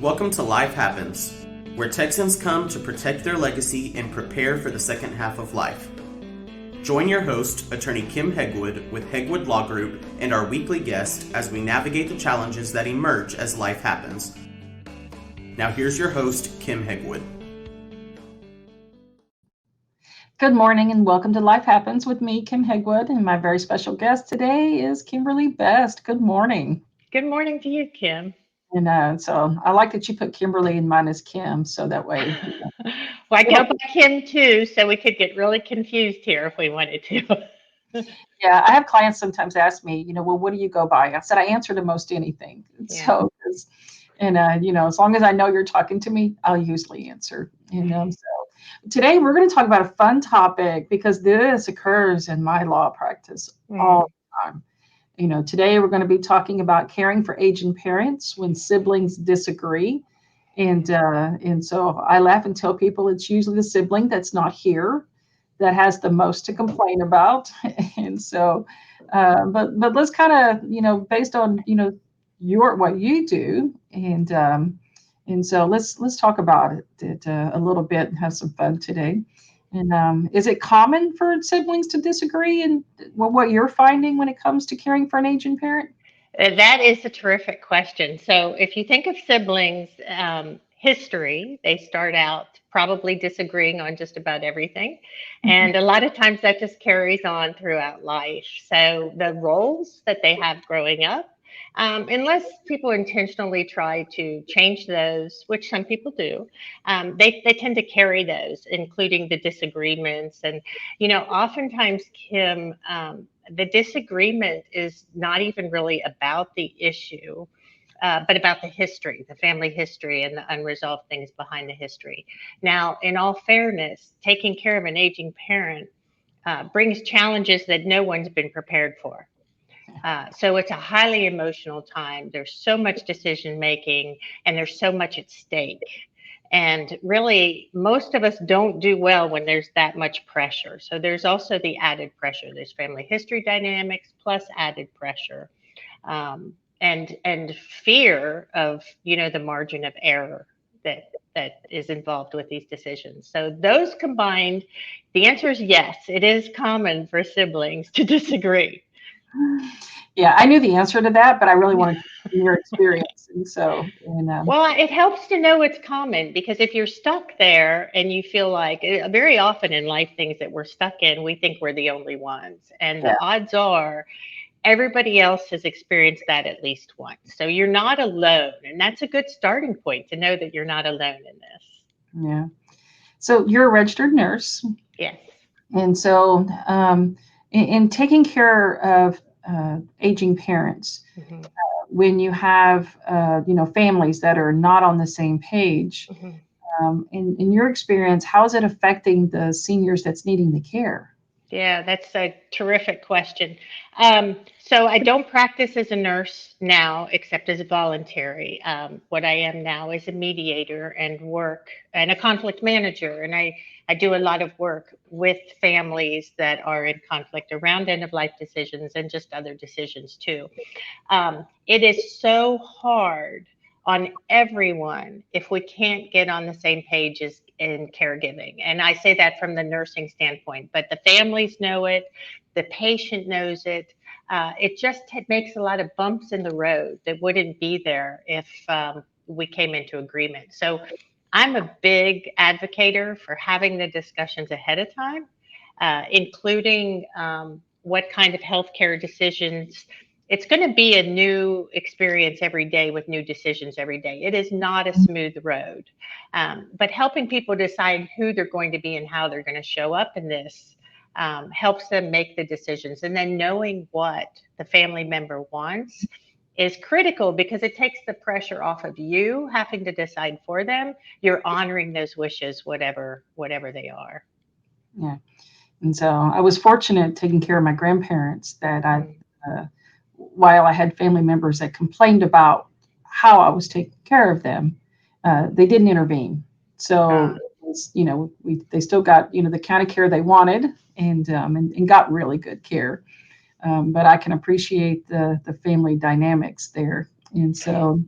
Welcome to Life Happens, where Texans come to protect their legacy and prepare for the second half of life. Join your host, attorney Kim Hegwood with Hegwood Law Group, and our weekly guest as we navigate the challenges that emerge as life happens. Now here's your host, Kim Hegwood. Good morning and welcome to Life Happens with me, Kim Hegwood, and my very special guest today is Kimberly Best. Good morning. Good morning to you, Kim. And so I like that you put Kimberly and mine as Kim, so that way. Well, I go by Kim too, so we could get really confused here if we wanted to. Yeah, I have clients sometimes ask me, well, what do you go by? I said I answer to most anything. Yeah. So, as long as I know you're talking to me, I'll usually answer. So today we're going to talk about a fun topic because this occurs in my law practice all the time. Today we're going to be talking about caring for aging parents when siblings disagree. And so I laugh and tell people it's usually the sibling that's not here that has the most to complain about. And so, but let's kind of, based on, what you do. And so let's talk about it a little bit and have some fun today. And is it common for siblings to disagree in what you're finding when it comes to caring for an aging parent? That is a terrific question. So, if you think of siblings' history, they start out probably disagreeing on just about everything. And a lot of times that just carries on throughout life. So, the roles that they have growing up, unless people intentionally try to change those, which some people do, they tend to carry those, including the disagreements. And, oftentimes, Kim, the disagreement is not even really about the issue, but about the history, the family history, and the unresolved things behind the history. Now, in all fairness, taking care of an aging parent brings challenges that no one's been prepared for. So it's a highly emotional time. There's so much decision making and there's so much at stake. And really, most of us don't do well when there's that much pressure. So there's also the added pressure. There's family history dynamics plus added pressure, and fear of the margin of error that is involved with these decisions. So those combined, the answer is yes. It is common for siblings to disagree. Yeah, I knew the answer to that, but I really wanted to hear your experience. Well, it helps to know it's common because if you're stuck there and you feel like very often in life, things that we're stuck in, we think we're the only ones. And the odds are everybody else has experienced that at least once. So you're not alone. And that's a good starting point to know that you're not alone in this. Yeah. So you're a registered nurse. Yes. And so in taking care of aging parents, when you have families that are not on the same page, in your experience, how is it affecting the seniors that's needing the care? Yeah, that's a terrific question. So I don't practice as a nurse now, except as a voluntary. What I am now is a mediator and a conflict manager. And I do a lot of work with families that are in conflict around end of life decisions and just other decisions too. It is so hard on everyone if we can't get on the same page as in caregiving. And I say that from the nursing standpoint, but the families know it, the patient knows it. It makes a lot of bumps in the road that wouldn't be there if we came into agreement. So I'm a big advocator for having the discussions ahead of time, including what kind of healthcare decisions. It's going to be a new experience every day with new decisions every day. It is not a smooth road, but helping people decide who they're going to be and how they're going to show up in this helps them make the decisions. And then knowing what the family member wants is critical because it takes the pressure off of you having to decide for them. You're honoring those wishes, whatever they are. Yeah. And so I was fortunate taking care of my grandparents that while I had family members that complained about how I was taking care of them, they didn't intervene. So, they still got, the kind of care they wanted and got really good care. But I can appreciate the family dynamics there. And so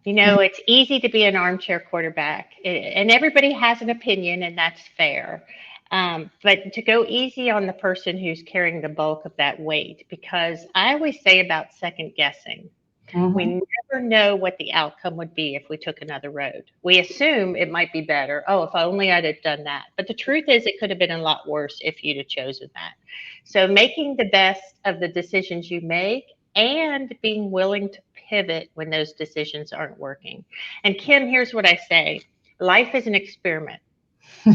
It's easy to be an armchair quarterback, and everybody has an opinion, and that's fair. But to go easy on the person who's carrying the bulk of that weight, because I always say about second guessing. We Mhm. never know what the outcome would be if we took another road. We assume it might be better. Oh, if only I'd have done that. But the truth is, it could have been a lot worse if you'd have chosen that. So, making the best of the decisions you make and being willing to pivot when those decisions aren't working. And Kim, here's what I say: life is an experiment.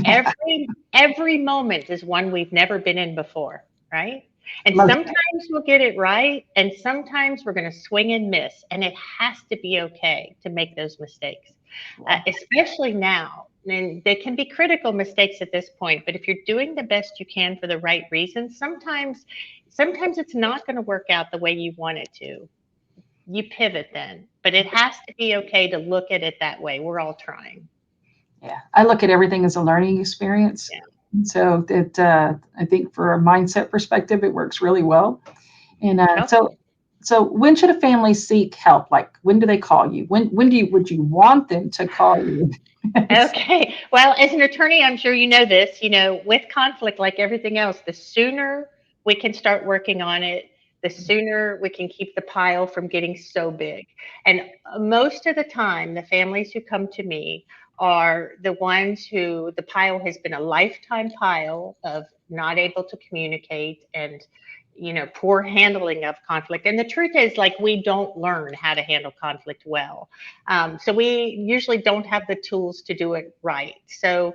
Every moment is one we've never been in before, right? And Most sometimes we'll get it right, and sometimes we're going to swing and miss, and it has to be okay to make those mistakes, yeah. especially now. And they can be critical mistakes at this point, but if you're doing the best you can for the right reasons, sometimes it's not going to work out the way you want it to. You pivot then, but it has to be okay to look at it that way. We're all trying. Yeah, I look at everything as a learning experience. Yeah. And so I think for a mindset perspective, it works really well. And Totally. so when should a family seek help? Like when do they call you? When would you want them to call you? Okay. Well, as an attorney, I'm sure you know this, with conflict, like everything else, the sooner we can start working on it, the sooner we can keep the pile from getting so big. And most of the time, the families who come to me are the ones who the pile has been a lifetime pile of not able to communicate and poor handling of conflict. And the truth is, like, we don't learn how to handle conflict well. So we usually don't have the tools to do it right. So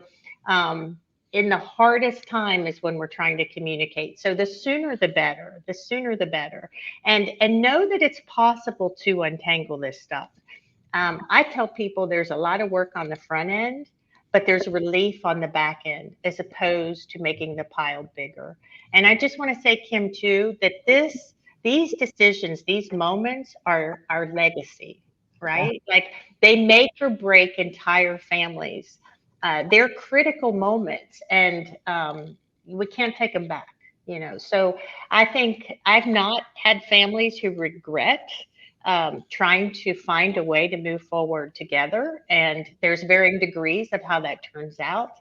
in the hardest time is when we're trying to communicate. So the sooner the better, the sooner the better. And know that it's possible to untangle this stuff. I tell people there's a lot of work on the front end, but there's relief on the back end as opposed to making the pile bigger. And I just want to say, Kim, too, that these decisions, these moments are our legacy, Yeah. right? Like they make or break entire families. They're critical moments, and we can't take them back. So I think I've not had families who regret trying to find a way to move forward together. And there's varying degrees of how that turns out,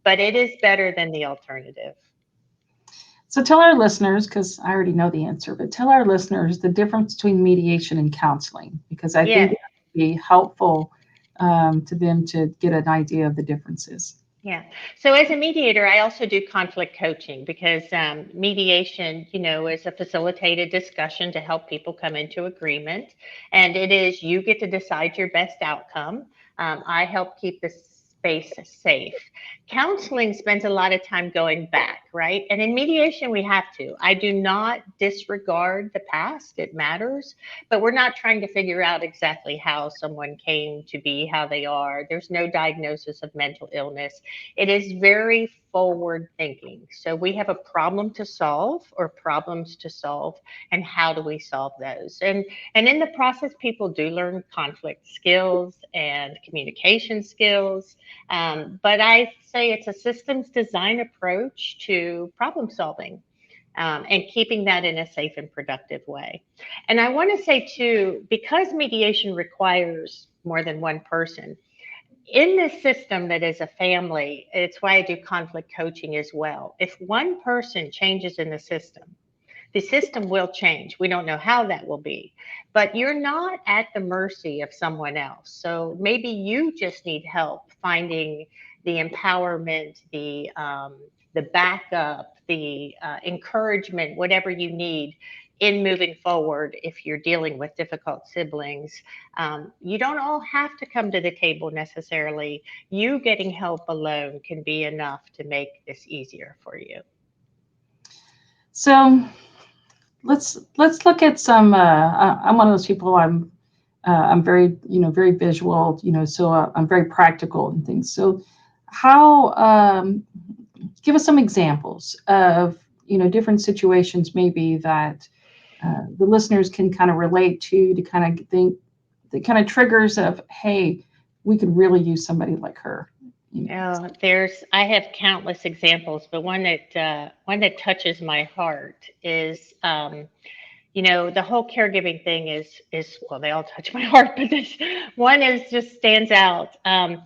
but it is better than the alternative. So tell our listeners, because I already know the answer, but tell our listeners the difference between mediation and counseling, because I think Yeah. it would be helpful to them to get an idea of the differences. Yeah. So as a mediator, I also do conflict coaching because mediation, is a facilitated discussion to help people come into agreement. And it is you get to decide your best outcome. I help keep the space safe. Counseling spends a lot of time going back, right? And in mediation, we have to. I do not disregard the past, it matters, but we're not trying to figure out exactly how someone came to be how they are. There's no diagnosis of mental illness. It is very forward thinking. So we have a problem to solve or problems to solve, and how do we solve those? And in the process, people do learn conflict skills and communication skills. But I say it's a systems design approach to problem solving. And keeping that in a safe and productive way. And I want to say, too, because mediation requires more than one person, in this system that is a family, it's why I do conflict coaching as well. If one person changes in the system will change. We don't know how that will be, but you're not at the mercy of someone else. So maybe you just need help finding the empowerment, the backup, the encouragement, whatever you need in moving forward. If you're dealing with difficult siblings, you don't all have to come to the table necessarily. You getting help alone can be enough to make this easier for you. So let's look at some. I'm one of those people. I'm very very visual. So I'm very practical and things. So how give us some examples of different situations maybe that the listeners can kind of relate to kind of think the kind of triggers of, hey, we could really use somebody like her. Oh, I have countless examples, but one that touches my heart is, the whole caregiving thing is well, they all touch my heart, but this one is just stands out. I'm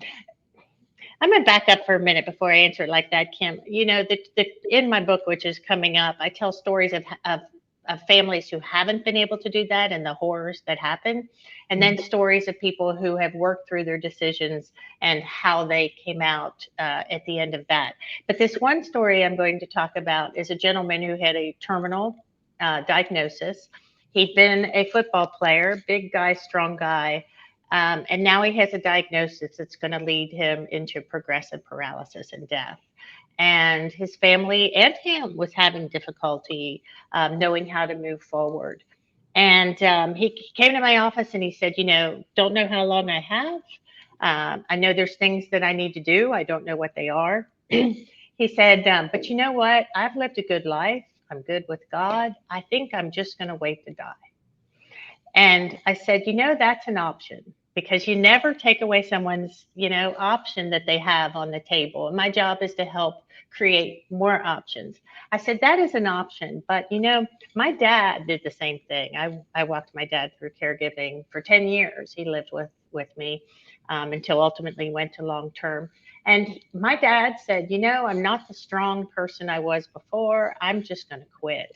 gonna back up for a minute before I answer it like that, Kim. The in my book, which is coming up, I tell stories of families who haven't been able to do that and the horrors that happen, and then stories of people who have worked through their decisions and how they came out at the end of that. But this one story I'm going to talk about is a gentleman who had a terminal diagnosis. He'd been a football player, big guy, strong guy. And now he has a diagnosis that's going to lead him into progressive paralysis and death. And his family and him was having difficulty knowing how to move forward. And he came to my office and he said, don't know how long I have. I know there's things that I need to do. I don't know what they are. He said, but you know what? I've lived a good life. I'm good with God. I think I'm just going to wait to die. And I said, that's an option, because you never take away someone's, option that they have on the table. And my job is to help create more options. I said, that is an option. But, my dad did the same thing. I walked my dad through caregiving for 10 years. He lived with me until ultimately went to long term. And my dad said, I'm not the strong person I was before. I'm just going to quit.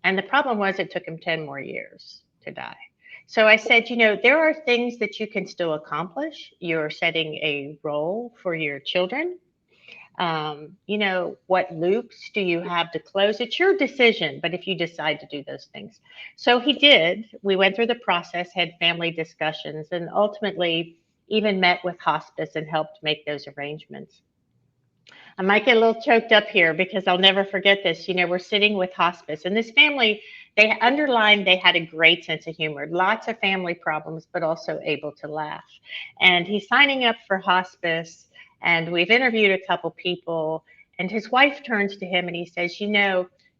And the problem was it took him 10 more years to die. So I said, there are things that you can still accomplish. You're setting a role for your children. What loops do you have to close? It's your decision, but if you decide to do those things. So he did. We went through the process, had family discussions, and ultimately even met with hospice and helped make those arrangements. I might get a little choked up here because I'll never forget this. We're sitting with hospice, and this family, they had a great sense of humor, lots of family problems, but also able to laugh. And he's signing up for hospice, and we've interviewed a couple people, and his wife turns to him and he says, you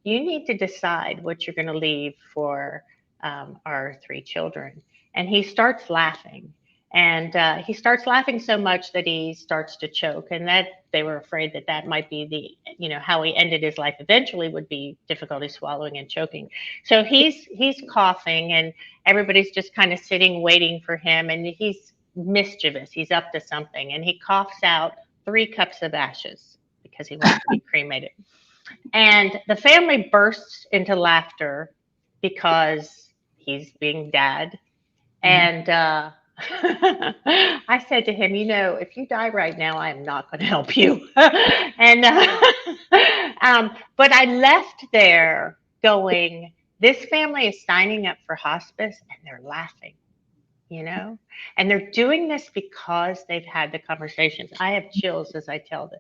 need to decide what you're going to leave for our 3 children. And he starts laughing. And he starts laughing so much that he starts to choke, and that they were afraid that might be how he ended his life eventually would be difficulty swallowing and choking. So he's coughing, and everybody's just kind of sitting waiting for him, and he's mischievous. He's up to something, and he coughs out 3 cups of ashes because he wants to be cremated. And the family bursts into laughter because he's being dad. And I said to him, if you die right now, I am not going to help you. And but I left there going, this family is signing up for hospice and they're laughing, and they're doing this because they've had the conversations. I have chills as I tell this.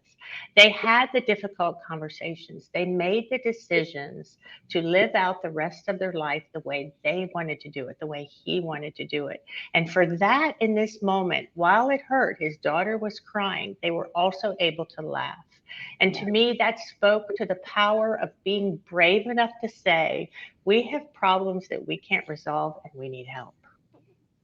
They had the difficult conversations. They made the decisions to live out the rest of their life the way they wanted to do it, the way he wanted to do it. And for that, in this moment, while it hurt, his daughter was crying, they were also able to laugh. And to me, that spoke to the power of being brave enough to say, we have problems that we can't resolve and we need help.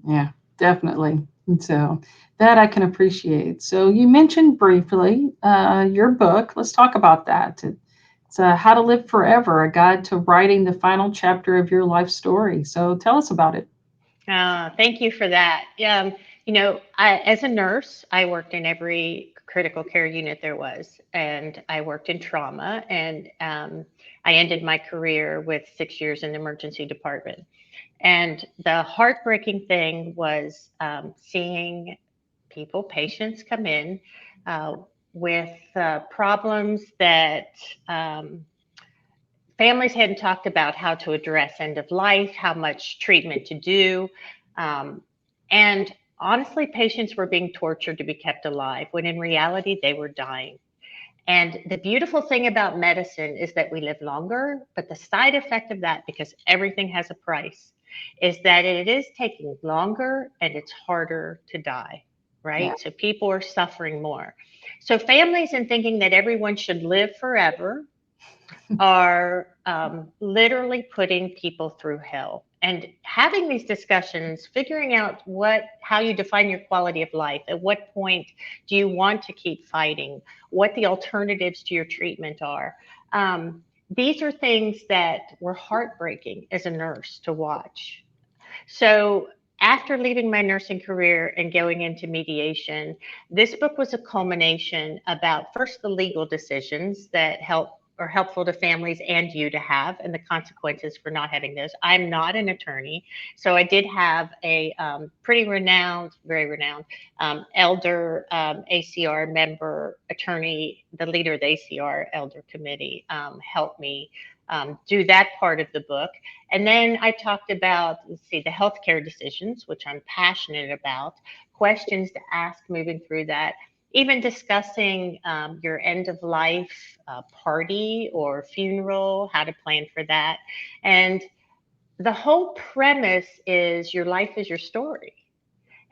Yeah, definitely. And so that I can appreciate. So you mentioned briefly your book. Let's talk about that. It's How to Live Forever, a guide to writing the final chapter of your life story. So tell us about it. Thank you for that. As a nurse, I worked in every critical care unit there was, and I worked in trauma, and I ended my career with 6 years in the emergency department. And the heartbreaking thing was seeing patients come in with problems that families hadn't talked about how to address end of life, how much treatment to do. And honestly, patients were being tortured to be kept alive when in reality they were dying. And the beautiful thing about medicine is that we live longer, but the side effect of that, because everything has a price, is that it is taking longer and it's harder to die, right? Yeah. So people are suffering more. So families, in thinking that everyone should live forever, are literally putting people through hell. And having these discussions, figuring out how you define your quality of life, at what point do you want to keep fighting, what the alternatives to your treatment are. these are things that were heartbreaking as a nurse to watch. So after leaving my nursing career and going into mediation, this book was a culmination about first the legal decisions that are helpful to families and you to have, and the consequences for not having those. I'm not an attorney, so I did have a pretty renowned, very renowned elder ACR member attorney, the leader of the ACR Elder Committee, help me do that part of the book. And then I talked about, the healthcare decisions, which I'm passionate about, questions to ask moving through that, even discussing your end of life party or funeral, how to plan for that. And the whole premise is your life is your story,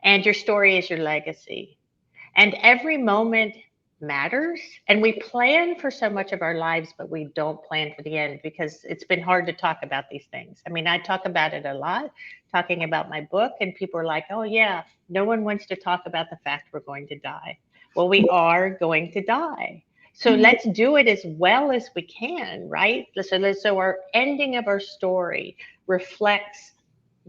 and your story is your legacy. And every moment matters. And we plan for so much of our lives, but we don't plan for the end, because it's been hard to talk about these things. I mean, I talk about it a lot, talking about my book, and people are like, oh, yeah, no one wants to talk about the fact we're going to die. Well, we are going to die. So let's do it as well as we can, right? So our ending of our story reflects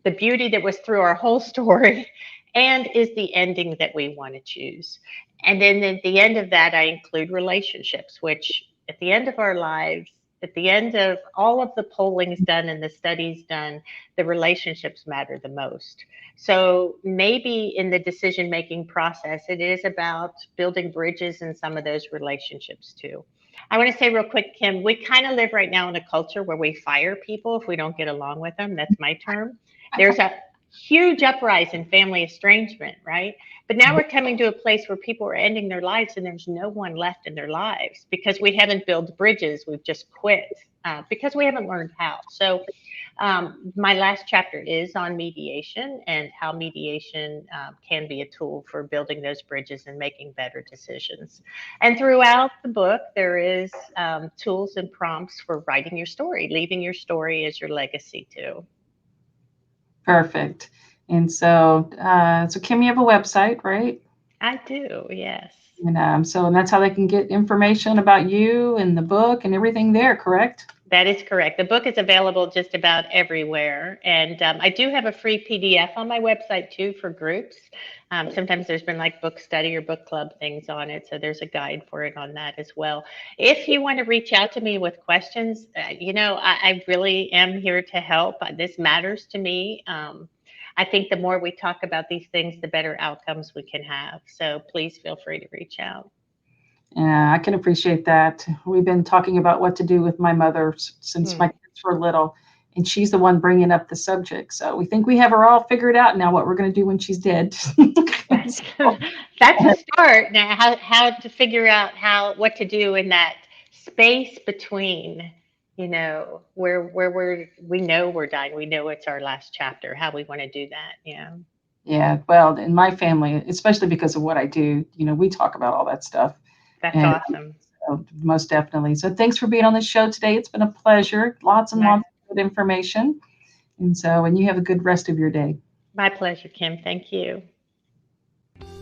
the beauty that was through our whole story and is the ending that we want to choose. And then at the end of that, I include relationships, which at the end of our lives, at the end of all of the pollings done and the studies done, the relationships matter the most. So maybe in the decision-making process, it is about building bridges in some of those relationships too. I want to say real quick, Kim, we kind of live right now in a culture where we fire people if we don't get along with them. That's my term. There's a huge uprising in family estrangement, right? But now we're coming to a place where people are ending their lives and there's no one left in their lives because we haven't built bridges. We've just quit because we haven't learned how. So my last chapter is on mediation and how mediation can be a tool for building those bridges and making better decisions. And throughout the book, there is tools and prompts for writing your story, leaving your story as your legacy too. Perfect. And so, so Kim, you have a website, right? I do, yes. And and that's how they can get information about you and the book and everything there, correct? That is correct. The book is available just about everywhere. And I do have a free PDF on my website too for groups. Sometimes there's been like book study or book club things on it. So there's a guide for it on that as well. If you want to reach out to me with questions, I really am here to help. This matters to me. I think the more we talk about these things, the better outcomes we can have. So please feel free to reach out. Yeah, I can appreciate that. We've been talking about what to do with my mother since my kids were little, and she's the one bringing up the subject. So we think we have her all figured out now what we're going to do when she's dead. That's a start. Now, how to figure out what to do in that space between, where we know we're dying, we know it's our last chapter, how we want to do that. Yeah. Yeah. Well, in my family, especially because of what I do, we talk about all that stuff. That's awesome. So most definitely. So thanks for being on the show today. It's been a pleasure. Lots and lots of good information. And you have a good rest of your day. My pleasure, Kim. Thank you.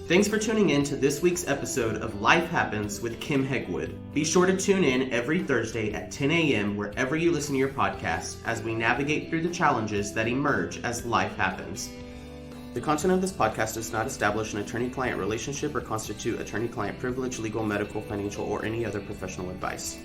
Thanks for tuning in to this week's episode of Life Happens with Kim Hegwood. Be sure to tune in every Thursday at 10 a.m. wherever you listen to your podcast as we navigate through the challenges that emerge as life happens. The content of this podcast does not establish an attorney-client relationship or constitute attorney-client privilege, legal, medical, financial, or any other professional advice.